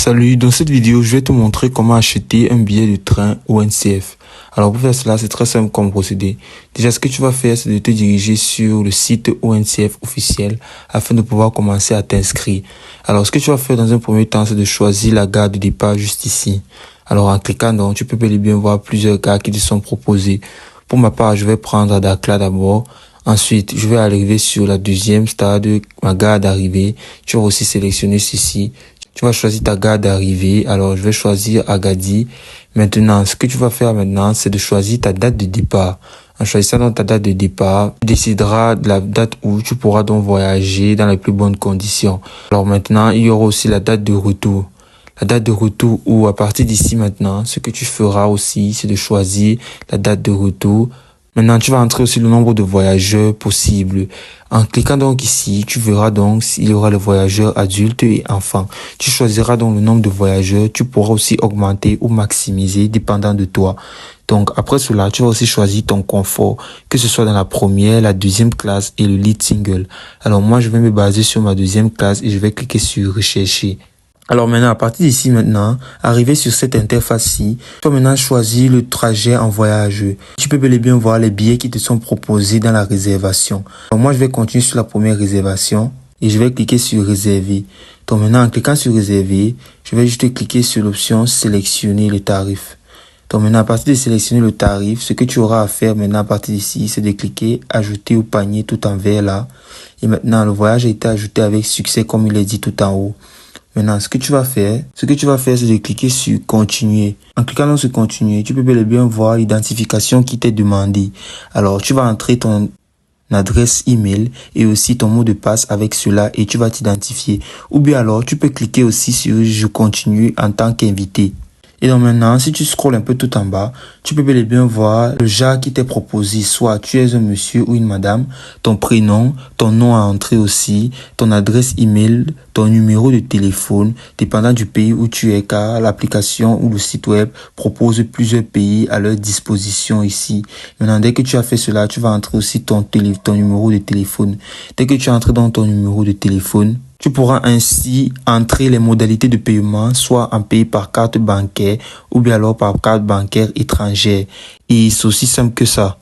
Salut, dans cette vidéo, je vais te montrer comment acheter un billet de train ONCF. Alors pour faire cela, c'est très simple comme procédé. Déjà, ce que tu vas faire, c'est de te diriger sur le site ONCF officiel afin de pouvoir commencer à t'inscrire. Alors ce que tu vas faire dans un premier temps, c'est de choisir la gare de départ juste ici. Alors en cliquant donc, tu peux bel et bien voir plusieurs gares qui te sont proposées. Pour ma part, je vais prendre Dakar d'abord. Ensuite, je vais arriver sur la deuxième stade, ma gare d'arrivée. Tu vas aussi sélectionner ceci. Tu vas choisir ta gare d'arrivée. Alors, je vais choisir Agadi. Maintenant, ce que tu vas faire maintenant, c'est de choisir ta date de départ. En choisissant donc ta date de départ, tu décideras de la date où tu pourras donc voyager dans les plus bonnes conditions. Alors maintenant, il y aura aussi la date de retour. La date de retour où, à partir d'ici maintenant, ce que tu feras aussi, c'est de choisir la date de retour. Maintenant, tu vas entrer aussi le nombre de voyageurs possibles. En cliquant donc ici, tu verras donc s'il y aura les voyageurs adultes et enfants. Tu choisiras donc le nombre de voyageurs. Tu pourras aussi augmenter ou maximiser dépendant de toi. Donc, après cela, tu vas aussi choisir ton confort, que ce soit dans la première, la deuxième classe et le lead single. Alors, moi, je vais me baser sur ma deuxième classe et je vais cliquer sur rechercher. Alors maintenant, à partir d'ici maintenant, arrivé sur cette interface-ci, tu vas maintenant choisir le trajet en voyage. Tu peux bel et bien voir les billets qui te sont proposés dans la réservation. Alors moi, je vais continuer sur la première réservation et je vais cliquer sur réserver. Donc maintenant, en cliquant sur réserver, je vais juste cliquer sur l'option sélectionner le tarif. Donc maintenant, à partir de sélectionner le tarif, ce que tu auras à faire maintenant à partir d'ici, c'est de cliquer ajouter au panier tout en vert là. Et maintenant, le voyage a été ajouté avec succès comme il est dit tout en haut. Maintenant, ce que tu vas faire, c'est de cliquer sur continuer. En cliquant sur continuer, tu peux bel et bien voir l'identification qui t'est demandée. Alors, tu vas entrer ton adresse email et aussi ton mot de passe avec cela et tu vas t'identifier. Ou bien alors, tu peux cliquer aussi sur je continue en tant qu'invité. Et donc maintenant, si tu scrolles un peu tout en bas, tu peux bel et bien voir le genre qui t'est proposé. Soit tu es un monsieur ou une madame, ton prénom, ton nom à entrer aussi, ton adresse email, ton numéro de téléphone, dépendant du pays où tu es, car l'application ou le site web propose plusieurs pays à leur disposition ici. Maintenant, dès que tu as fait cela, tu vas entrer aussi ton numéro de téléphone. Dès que tu as entré dans ton numéro de téléphone, tu pourras ainsi entrer les modalités de paiement, soit en payer par carte bancaire ou bien alors par carte bancaire étrangère. Et c'est aussi simple que ça.